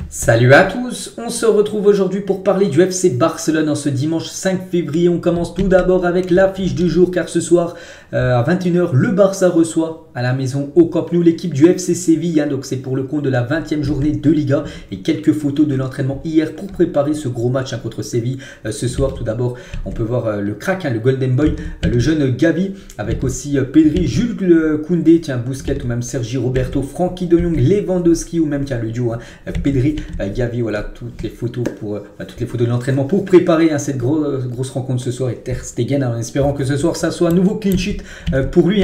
Salut à tous, on se retrouve aujourd'hui pour parler du FC Barcelone en ce dimanche 5 février. On commence tout d'abord avec l'affiche du jour car ce soir à 21h, le Barça reçoit à la maison au Camp Nou l'équipe du FC Séville. Donc c'est pour le compte de la 20e journée de Liga et quelques photos de l'entraînement hier pour préparer ce gros match contre Séville. Ce soir tout d'abord on peut voir le crack, le Golden Boy, le jeune Gavi avec aussi Pedri, Jules Koundé, Busquets ou même Sergi Roberto, Frenkie de Jong, Lewandowski ou même le duo Pedri, Gavi. Voilà toutes les photos de l'entraînement pour préparer cette grosse rencontre ce soir et Ter Stegen en espérant que ce soir ça soit un nouveau clean sheet pour lui.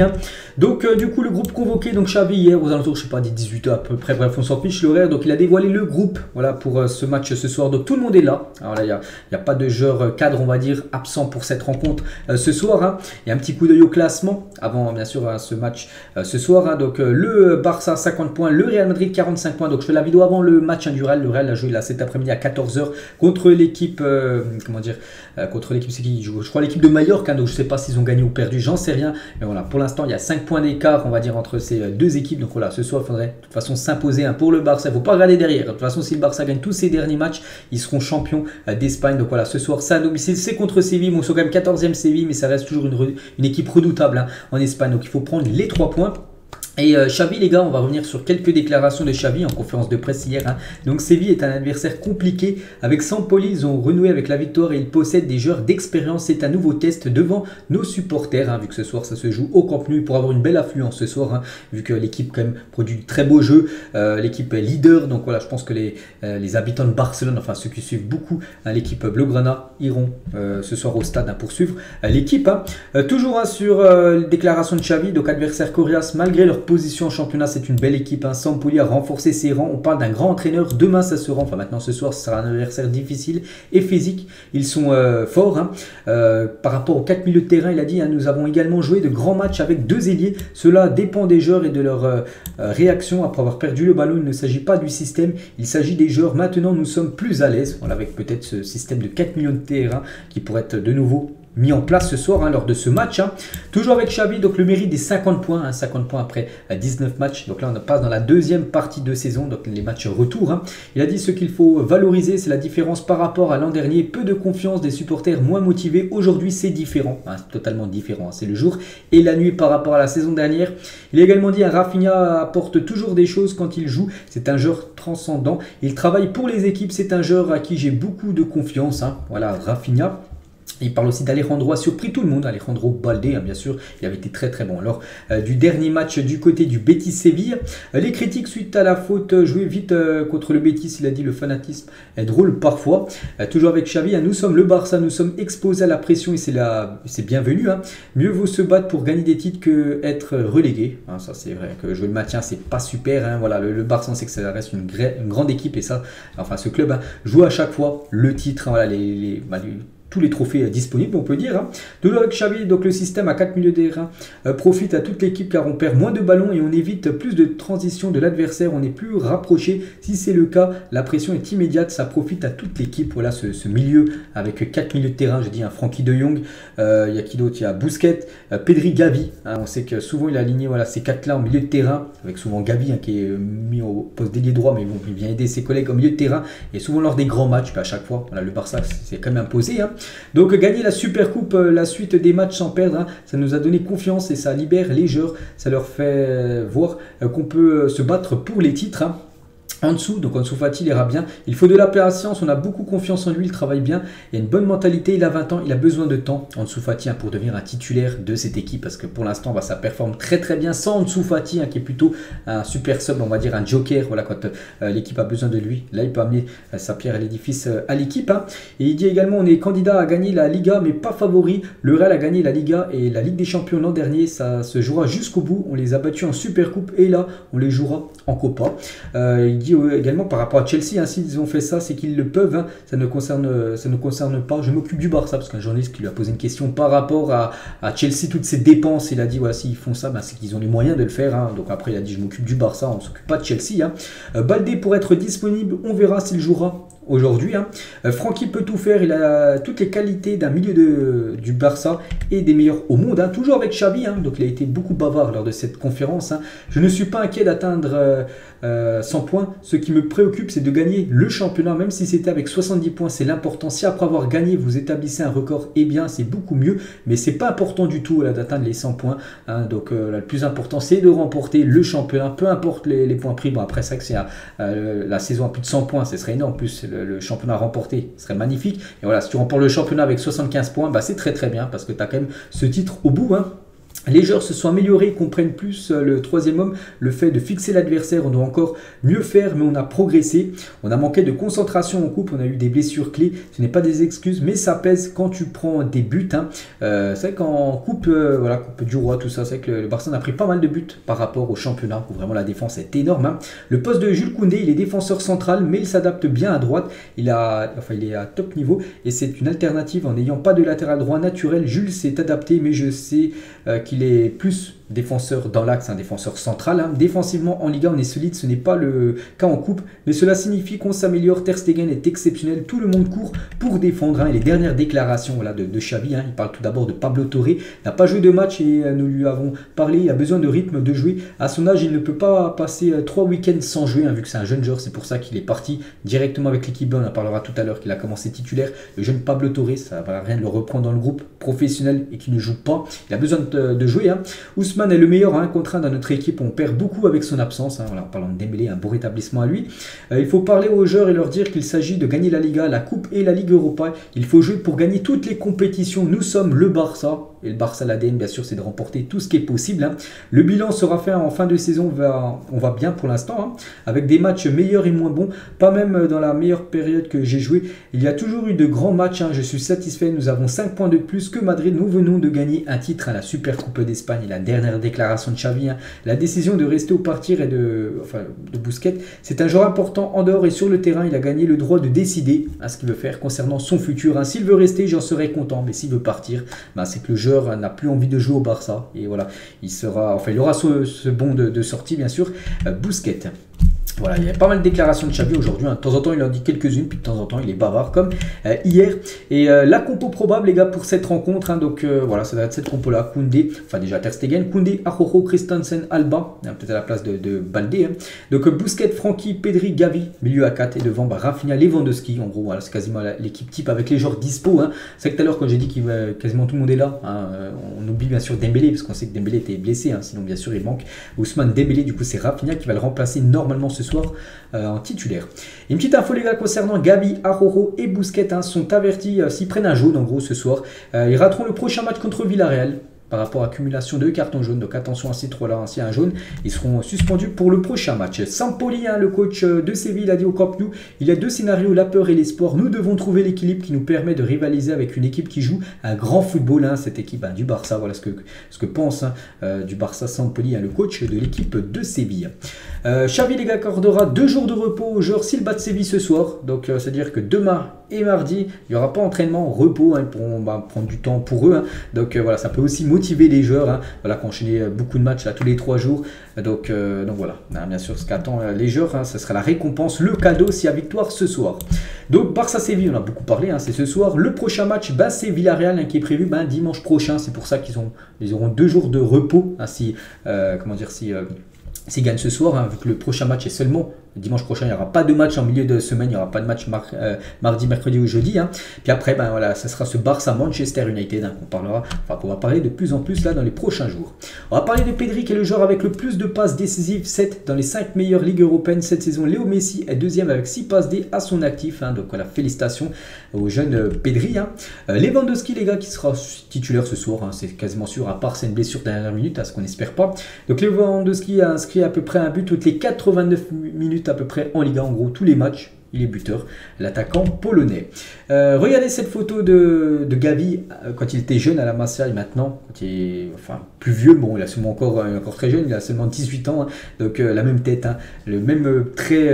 Donc du coup le groupe convoqué, donc Xavi hier aux alentours, je sais pas, des 18h à peu près, bref on s'en fiche l'horaire, donc il a dévoilé le groupe voilà pour ce match ce soir, donc tout le monde est là. Alors là il n'y a pas de joueur cadre on va dire absent pour cette rencontre ce soir. Il y a un petit coup d'œil au classement avant bien sûr ce match ce soir. Donc le Barça 50 points, le Real Madrid 45 points, donc je fais la vidéo avant le match du Real. Le Real a joué là cet après-midi à 14h contre l'équipe contre l'équipe, c'est qui joue, je crois l'équipe de Mallorca, donc je sais pas s'ils ont gagné ou perdu, j'en sais rien, mais voilà pour l'instant il y a 5 points d'écart on va dire entre ces deux équipes. Donc voilà, ce soir il faudrait de toute façon s'imposer pour le Barça, il ne faut pas regarder derrière. De toute façon si le Barça gagne tous ses derniers matchs ils seront champions d'Espagne. Donc voilà, ce soir c'est à domicile, c'est contre Séville, bon, ils sont quand même 14e Séville, mais ça reste toujours une équipe redoutable en Espagne, donc il faut prendre les 3 points. Et Xavi les gars, on va revenir sur quelques déclarations de Xavi en conférence de presse hier. Donc Séville est un adversaire compliqué. Avec Sampoli, ils ont renoué avec la victoire et ils possèdent des joueurs d'expérience. C'est un nouveau test devant nos supporters. Vu que ce soir ça se joue au Camp Nou pour avoir une belle affluence ce soir. Vu que l'équipe quand même produit de très beaux jeux. L'équipe est leader. Donc voilà, je pense que les habitants de Barcelone, enfin ceux qui suivent beaucoup l'équipe Blaugrana, iront ce soir au stade pour suivre l'équipe. Toujours sur déclaration de Xavi, donc adversaire coriace malgré leur position en championnat, c'est une belle équipe. Sampoli a renforcé ses rangs, on parle d'un grand entraîneur. Demain ça se rend, enfin maintenant ce soir ce sera un adversaire difficile et physique. Ils sont forts par rapport aux 4 milieux de terrain. Il a dit nous avons également joué de grands matchs avec 2 ailiers, cela dépend des joueurs et de leur réaction après avoir perdu le ballon. Il ne s'agit pas du système, il s'agit des joueurs. Maintenant nous sommes plus à l'aise, voilà, avec peut-être ce système de 4 millions de terrain qui pourrait être de nouveau mis en place ce soir lors de ce match. Toujours avec Xavi, donc le mérite des 50 points, 50 points après 19 matchs. Donc là on passe dans la deuxième partie de saison, donc les matchs retour. Il a dit ce qu'il faut valoriser, c'est la différence par rapport à l'an dernier. Peu de confiance, des supporters moins motivés. Aujourd'hui c'est différent, totalement différent. C'est le jour et la nuit par rapport à la saison dernière. Il a également dit Rafinha apporte toujours des choses quand il joue. C'est un joueur transcendant. Il travaille pour les équipes. C'est un joueur à qui j'ai beaucoup de confiance. Voilà, Rafinha. Il parle aussi d'Alejandro, a surpris tout le monde, Alejandro Balde bien sûr, il avait été très très bon. Alors du dernier match du côté du Betis Séville, les critiques suite à la faute jouée vite contre le Betis, il a dit le fanatisme est drôle parfois. Toujours avec Xavi, nous sommes le Barça, nous sommes exposés à la pression et c'est bienvenu. Mieux vaut se battre pour gagner des titres que être relégué. Ça c'est vrai que jouer le maintien c'est pas super. Voilà, le Barça on sait que ça reste une grande équipe et ça, enfin ce club joue à chaque fois le titre. Voilà, tous les trophées disponibles, on peut dire. De là avec Xavi, donc le système à 4 milieux de terrain profite à toute l'équipe car on perd moins de ballons et on évite plus de transition de l'adversaire, on est plus rapproché. Si c'est le cas, la pression est immédiate, ça profite à toute l'équipe. Voilà ce milieu avec 4 milieux de terrain, je dis Frenkie de Jong, il y a qui d'autre, il y a Busquets, Pedri, Gavi. On sait que souvent il a aligné ces 4-là en milieu de terrain, avec souvent Gavi qui est mis au poste d'ailier droit, mais bon, il vient aider ses collègues au milieu de terrain et souvent lors des grands matchs, à chaque fois, voilà, le Barça c'est quand même imposé. Donc gagner la Super Coupe, la suite des matchs sans perdre, ça nous a donné confiance et ça libère les joueurs, ça leur fait voir qu'on peut se battre pour les titres. En dessous, donc Ansu Fati il ira bien. Il faut de la patience, on a beaucoup confiance en lui, il travaille bien. Il a une bonne mentalité, il a 20 ans, il a besoin de temps, Ansu Fati, pour devenir un titulaire de cette équipe. Parce que pour l'instant, ça performe très très bien sans Ansu Fati, qui est plutôt un super sub, on va dire un joker. Voilà, quand l'équipe a besoin de lui, là il peut amener sa pierre à l'édifice à l'équipe. Et il dit également, on est candidat à gagner la Liga, mais pas favori. Le Real a gagné la Liga et la Ligue des Champions l'an dernier, ça se jouera jusqu'au bout. On les a battus en Super Coupe et là, on les jouera en Copa. Il dit également par rapport à Chelsea, s'ils ont fait ça, c'est qu'ils le peuvent, ça ne concerne pas. Je m'occupe du Barça, parce qu'un journaliste qui lui a posé une question par rapport à Chelsea, toutes ses dépenses, il a dit voilà, s'ils font ça, c'est qu'ils ont les moyens de le faire. Donc après il a dit je m'occupe du Barça, on ne s'occupe pas de Chelsea. Balde pour être disponible, on verra s'il jouera aujourd'hui. Francky peut tout faire, il a toutes les qualités d'un milieu du Barça et des meilleurs au monde, toujours avec Xavi, donc il a été beaucoup bavard lors de cette conférence. Je ne suis pas inquiet d'atteindre 100 points, ce qui me préoccupe c'est de gagner le championnat, même si c'était avec 70 points, c'est l'important. Si après avoir gagné vous établissez un record, eh bien c'est beaucoup mieux, mais c'est pas important du tout d'atteindre les 100 points. Donc le plus important c'est de remporter le championnat, peu importe les points pris. Bon après ça que c'est la saison à plus de 100 points, ce serait énorme, en plus le championnat remporté serait magnifique. Et voilà, si tu remportes le championnat avec 75 points, c'est très très bien parce que tu as quand même ce titre au bout. Les joueurs se sont améliorés, comprennent plus le troisième homme, le fait de fixer l'adversaire, on doit encore mieux faire, mais on a progressé. On a manqué de concentration en coupe, on a eu des blessures clés, ce n'est pas des excuses, mais ça pèse quand tu prends des buts. C'est vrai qu'en coupe, coupe du roi, tout ça, c'est vrai que le Barça a pris pas mal de buts par rapport au championnat, où vraiment la défense est énorme. Le poste de Jules Koundé, il est défenseur central, mais il s'adapte bien à droite, il est à top niveau, et c'est une alternative en n'ayant pas de latéral droit naturel. Jules s'est adapté, mais je sais qu'il est plus défenseur dans l'axe, un défenseur central. Défensivement en Liga on est solide, ce n'est pas le cas en coupe, mais cela signifie qu'on s'améliore. Ter Stegen est exceptionnel, tout le monde court pour défendre. Et les dernières déclarations de Xavi, il parle tout d'abord de Pablo Torre, il n'a pas joué de match et nous lui avons parlé, il a besoin de rythme, de jouer. À son âge il ne peut pas passer 3 week-ends sans jouer, vu que c'est un jeune joueur, c'est pour ça qu'il est parti directement avec l'équipe B. On en parlera tout à l'heure qu'il a commencé titulaire. Le jeune Pablo Torre, ça ne va rien de le reprendre dans le groupe professionnel et qui ne joue pas, il a besoin de jouer. Ousmane est le meilleur contre 1 dans notre équipe, on perd beaucoup avec son absence. En parlant de Dembélé, un beau rétablissement à lui. Il faut parler aux joueurs et leur dire qu'il s'agit de gagner la Liga, la Coupe et la Ligue Europa. Il faut jouer pour gagner toutes les compétitions. Nous sommes le Barça. Et le Barça, l'ADN, bien sûr, c'est de remporter tout ce qui est possible. Le bilan sera fait en fin de saison. On va bien pour l'instant, avec des matchs meilleurs et moins bons. Pas même dans la meilleure période que j'ai joué. Il y a toujours eu de grands matchs. Je suis satisfait. Nous avons 5 points de plus que Madrid. Nous venons de gagner un titre à la Super Coupe d'Espagne. Et la dernière déclaration de Xavi, la décision de rester ou partir et de Busquets. C'est un joueur important en dehors et sur le terrain. Il a gagné le droit de décider ce qu'il veut faire concernant son futur. S'il veut rester, j'en serai content. Mais s'il veut partir, c'est que le jeu n'a plus envie de jouer au Barça et voilà, il aura ce bon de sortie bien sûr, Busquets. Voilà, il y a pas mal de déclarations de Xavi aujourd'hui. De temps en temps, il en dit quelques-unes, puis de temps en temps, il est bavard comme hier. Et la compo probable, les gars, pour cette rencontre. Donc voilà, ça va être cette compo-là. Koundé, enfin déjà Ter Stegen, Koundé, Araujo, Christensen, Alba, peut-être à la place de Baldé. Donc Busquets, Francky, Pedri, Gavi, milieu à 4 et devant Rafinha, Lewandowski. En gros, voilà, c'est quasiment l'équipe type avec les joueurs dispo. C'est que tout à l'heure, quand j'ai dit que quasiment tout le monde est là, on oublie bien sûr Dembélé, parce qu'on sait que Dembélé était blessé, sinon bien sûr il manque Ousmane Dembélé. Du coup, c'est Rafinha qui va le remplacer normalement ce soir en titulaire. Une petite info les gars concernant Gavi, Araujo et Busquets sont avertis s'ils prennent un jaune en gros ce soir. Ils rateront le prochain match contre Villarreal par rapport à accumulation de cartons jaunes. Donc attention à ces trois-là, s'il y a un jaune, ils seront suspendus pour le prochain match. Sampoli, le coach de Séville, a dit au Camp Nou, il y a deux scénarios, la peur et l'espoir. Nous devons trouver l'équilibre qui nous permet de rivaliser avec une équipe qui joue un grand football. Cette équipe du Barça, voilà ce que pense du Barça Sampoli, le coach de l'équipe de Séville. Xavi les gars accordera 2 jours de repos aux joueurs s'ils battent Séville ce soir. Donc c'est-à-dire que demain et mardi, il n'y aura pas entraînement, repos, ils pourront prendre du temps pour eux. Donc voilà, ça peut aussi motiver les joueurs, voilà, qu'enchaîner beaucoup de matchs tous les 3 jours. Donc voilà, bien sûr ce qu'attend les joueurs, ce sera la récompense, le cadeau s'il y a victoire ce soir. Donc Barça-Séville, on a beaucoup parlé, c'est ce soir. Le prochain match, c'est Villarreal qui est prévu dimanche prochain. C'est pour ça qu'ils auront 2 jours de repos, s'ils gagnent ce soir, vu que le prochain match est seulement dimanche prochain. Il n'y aura pas de match en milieu de semaine, il n'y aura pas de match mardi, mercredi ou jeudi. Puis après, voilà, ce sera ce Barça-Manchester United qu'on va parler de plus en plus là dans les prochains jours. On va parler de Pedri qui est le joueur avec le plus de passes décisives, 7 dans les 5 meilleures ligues européennes cette saison. Léo Messi est deuxième avec 6 passes D à son actif. Donc voilà, félicitations au jeune Pedri. Lewandowski les gars qui sera titulaire ce soir, c'est quasiment sûr, à part c'est une blessure dernière minute, à ce qu'on n'espère pas. Donc Lewandowski a inscrit à peu près un but toutes les 89 minutes à peu près en Liga, en gros tous les matchs. Il est buteur, l'attaquant polonais. Regardez cette photo de Gavi quand il était jeune à la Masia et maintenant, quand il est plus vieux. Bon, il a seulement encore très jeune, il a seulement 18 ans. Donc la même tête, le même trait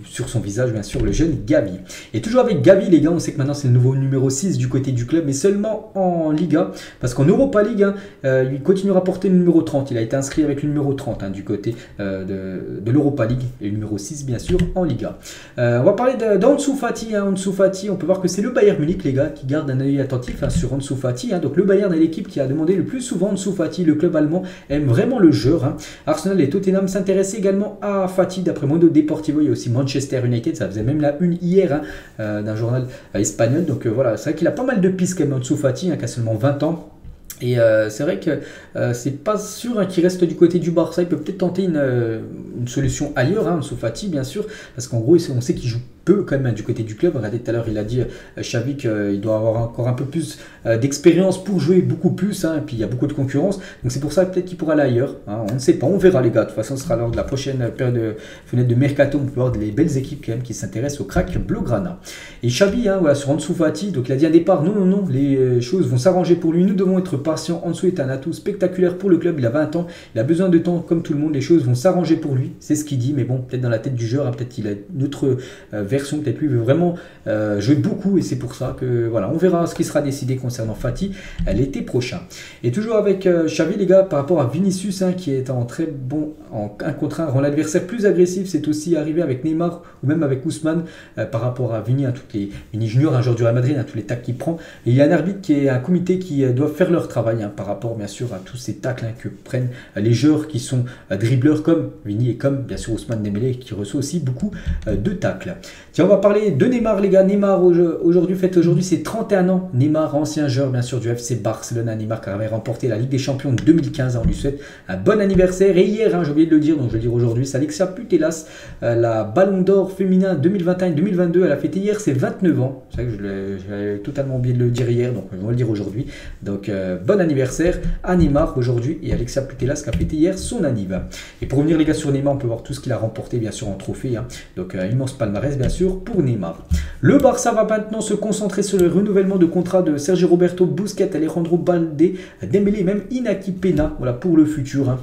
sur son visage, bien sûr, le jeune Gavi. Et toujours avec Gavi, les gars, on sait que maintenant c'est le nouveau numéro 6 du côté du club, mais seulement en Liga. Parce qu'en Europa League, il continuera à porter le numéro 30. Il a été inscrit avec le numéro 30 du côté de l'Europa League et le numéro 6, bien sûr, en Liga. On va parler d'Ansu Fati. Ansu Fati, on peut voir que c'est le Bayern Munich, les gars, qui garde un œil attentif sur Ansu Fati. Donc le Bayern est l'équipe qui a demandé le plus souvent Ansu Fati. Le club allemand aime vraiment le joueur. Arsenal et Tottenham s'intéressaient également à Fati. D'après Mundo Deportivo, il y a aussi Manchester United. Ça faisait même la une hier d'un journal espagnol. Donc voilà, c'est vrai qu'il a pas mal de pistes quand même, Ansu Fati, qui a seulement 20 ans. Et c'est vrai que c'est pas sûr qu'il reste du côté du Barça. Il peut peut-être tenter une solution ailleurs, Ansu Fati bien sûr, parce qu'en gros on sait qu'il joue peu quand même du côté du club. Regardez, tout à l'heure il a dit Xavi qu'il doit avoir encore un peu plus d'expérience pour jouer beaucoup plus, et puis il y a beaucoup de concurrence, donc c'est pour ça peut-être qu'il pourra aller ailleurs, on ne sait pas, on verra les gars. De toute façon ce sera lors de la prochaine période de fenêtre de mercato, on peut voir des belles équipes quand même qui s'intéressent au crack blaugrana. Et Xavi voilà, sur Ansu Fati, donc il a dit un départ, non, les choses vont s'arranger pour lui, nous devons être patient. Ansu est un atout spectaculaire pour le club, il a 20 ans, il a besoin de temps comme tout le monde, les choses vont s'arranger pour lui, c'est ce qu'il dit, mais bon, peut-être dans la tête du joueur, peut-être qu'il a une autre version, peut-être lui veut vraiment jouer beaucoup, et c'est pour ça que voilà, on verra ce qui sera décidé concernant Fati l'été prochain. Et toujours avec Xavi les gars, par rapport à Vinicius qui est en très bon en 1 contre 1, rend l'adversaire plus agressif, c'est aussi arrivé avec Neymar ou même avec Ousmane par rapport à Vini, Vini Junior, un joueur du Real Madrid, tous les tacles qu'il prend, et il y a un arbitre qui est un comité qui doit faire leur travail par rapport bien sûr à tous ces tacles que prennent les joueurs qui sont dribbleurs comme Vini et comme bien sûr Ousmane Dembélé qui reçoit aussi beaucoup de tacles. Tiens, on va parler de Neymar les gars. Neymar aujourd'hui c'est 31 ans. Neymar, ancien joueur bien sûr du FC Barcelone, Neymar qui avait remporté la Ligue des Champions 2015, on lui souhaite un bon anniversaire. Et hier, j'ai oublié de le dire, donc je vais le dire aujourd'hui, c'est Alexia Putellas, la Ballon d'Or féminin 2021-2022, elle a fêté hier ses 29 ans. C'est vrai que j'avais totalement oublié de le dire hier, donc je vais le dire aujourd'hui. Donc bon anniversaire à Neymar aujourd'hui, et Alexia Putellas qui a fêté hier son anniversaire. Et pour revenir les gars sur Neymar, on peut voir tout ce qu'il a remporté bien sûr en trophée, donc immense palmarès bien sûr pour Neymar. Le Barça va maintenant se concentrer sur le renouvellement de contrat de Sergio Roberto, Busquets, Alejandro Balde, Dembélé et même Inaki Peña, voilà pour le futur.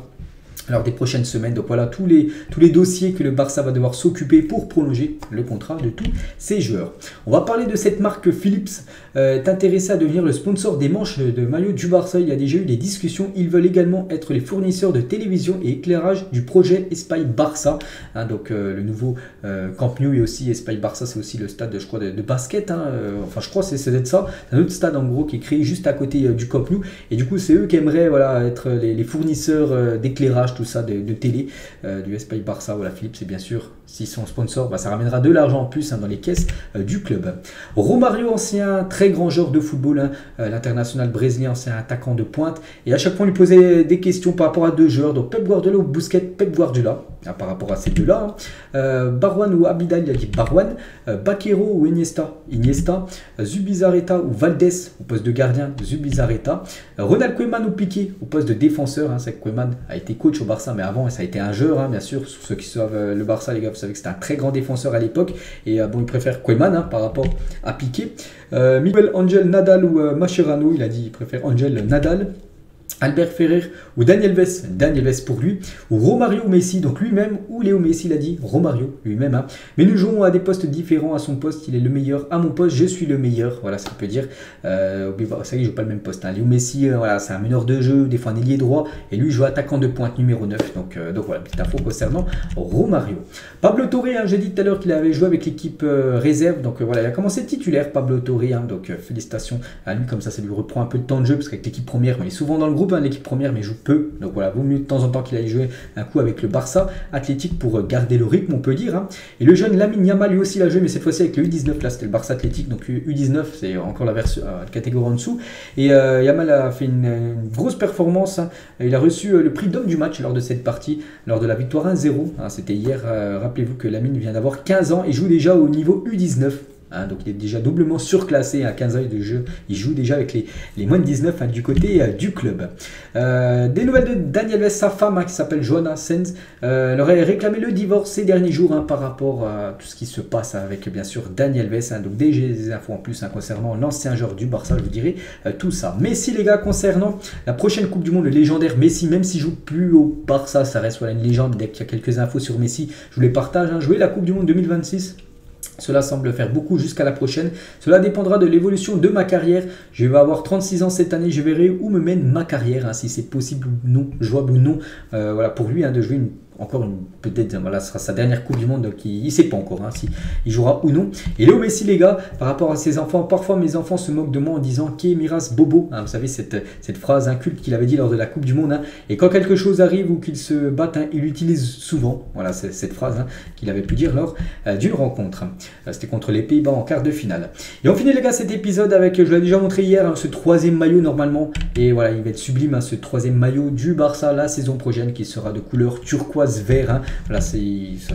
Alors des prochaines semaines, donc voilà tous les dossiers que le Barça va devoir s'occuper pour prolonger le contrat de tous ces joueurs. On va parler de cette marque Philips, est intéressée à devenir le sponsor des manches de maillot du Barça. Il y a déjà eu des discussions, ils veulent également être les fournisseurs de télévision et éclairage du projet Espai Barça, donc le nouveau Camp Nou, et aussi Espai Barça, c'est aussi le stade je crois de basket, enfin je crois que c'est d'être ça, c'est un autre stade en gros qui est créé juste à côté du Camp Nou, et du coup c'est eux qui aimeraient voilà, être les fournisseurs d'éclairage, tout ça de télé du Espai Barça. Voilà, Philips, c'est bien sûr, s'ils sont sponsors, ça ramènera de l'argent en plus dans les caisses du club. Romario, ancien très grand joueur de football, l'international brésilien, ancien attaquant de pointe, et à chaque fois on lui posait des questions par rapport à deux joueurs, donc Pep Guardiola ou Busquets. Pep Guardiola, par rapport à ces deux-là, Barwan ou Abidal, il a dit Barwan, Baquero ou Iniesta, Zubizarreta ou Valdés au poste de gardien, Zubizarreta, Ronald Koeman ou Piqué au poste de défenseur, c'est que Koeman a été coach au Barça, mais avant ça a été un joueur, bien sûr, sur ceux qui savent le Barça les gars, vous savez que c'était un très grand défenseur à l'époque, et bon il préfère Koeman par rapport à Piqué. Miguel Angel Nadal ou Mascherano, il a dit il préfère Angel Nadal. Albert Ferrer ou Daniel Vez pour lui, ou Romario Messi, donc lui-même, ou Léo Messi, il a dit Romario lui-même. Mais nous jouons à des postes différents, à son poste, il est le meilleur, à mon poste, je suis le meilleur, voilà ce qu'il peut dire. Ça y est, il joue pas le même poste. Léo Messi, voilà, c'est un meneur de jeu, des fois un ailier droit, et lui joue attaquant de pointe numéro 9, donc voilà, petite info concernant Romario. Pablo Torre, j'ai dit tout à l'heure qu'il avait joué avec l'équipe réserve, donc voilà, il a commencé titulaire, Pablo Torre, donc félicitations à lui, comme ça lui reprend un peu de temps de jeu, parce qu'avec l'équipe première, il est souvent dans le groupe, l'équipe première, mais joue peu, donc voilà, vaut mieux de temps en temps qu'il aille jouer un coup avec le Barça Athlétique pour garder le rythme, on peut dire. Et le jeune Lamine Yamal, lui aussi, il a joué, mais cette fois-ci avec le U19, là c'était le Barça Athlétique, donc U19, c'est encore la version catégorie en dessous. Et Yamal a fait une grosse performance, il a reçu le prix d'homme du match lors de cette partie, lors de la victoire 1-0, c'était hier. Rappelez-vous que Lamine vient d'avoir 15 ans et joue déjà au niveau U19. Donc il est déjà doublement surclassé à 15 ans de jeu. Il joue déjà avec les moins de 19 du côté du club. Des nouvelles de Daniel Vez, sa femme qui s'appelle Johanna Sens, elle aurait réclamé le divorce ces derniers jours par rapport à tout ce qui se passe avec bien sûr Daniel Vez. Donc déjà des infos en plus concernant l'ancien joueur du Barça, je vous dirai tout ça. Messi les gars, concernant la prochaine Coupe du Monde, le légendaire Messi, même s'il joue plus au Barça, ça reste une légende. Dès qu'il y a quelques infos sur Messi, je vous les partage. Jouer la Coupe du Monde 2026. Cela semble faire beaucoup jusqu'à la prochaine. Cela dépendra de l'évolution de ma carrière. Je vais avoir 36 ans cette année. Je verrai où me mène ma carrière, si c'est possible ou non, jouable ou non. Voilà, pour lui, de jouer encore peut-être, voilà, ce sera sa dernière Coupe du Monde, donc il ne sait pas encore si il jouera ou non. Et Léo Messi, les gars, par rapport à ses enfants, parfois mes enfants se moquent de moi en disant Qu'est Miras Bobo, vous savez, cette phrase inculte qu'il avait dit lors de la Coupe du Monde. Et quand quelque chose arrive ou qu'il se batte, il l'utilise souvent. Voilà, c'est cette phrase qu'il avait pu dire lors d'une rencontre. C'était contre les Pays-Bas en quart de finale. Et on finit, les gars, cet épisode avec, je l'ai déjà montré hier, ce troisième maillot normalement. Et voilà, il va être sublime, ce troisième maillot du Barça la saison prochaine qui sera de couleur turquoise vert. Voilà, ça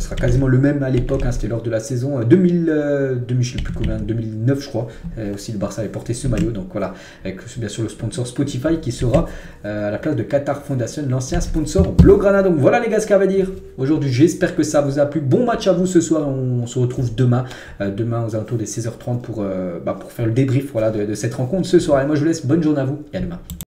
sera quasiment le même à l'époque. C'était lors de la saison 2000, je sais plus combien, 2009 je crois. Aussi le Barça avait porté ce maillot. Donc voilà, avec bien sûr le sponsor Spotify qui sera à la place de Qatar Foundation, l'ancien sponsor Blaugrana. Donc voilà les gars, ce qu'il y a à dire aujourd'hui. J'espère que ça vous a plu. Bon match à vous ce soir. On se retrouve demain aux alentours des 16h30 pour faire le débrief, voilà, de cette rencontre ce soir. Et moi je vous laisse, bonne journée à vous et à demain.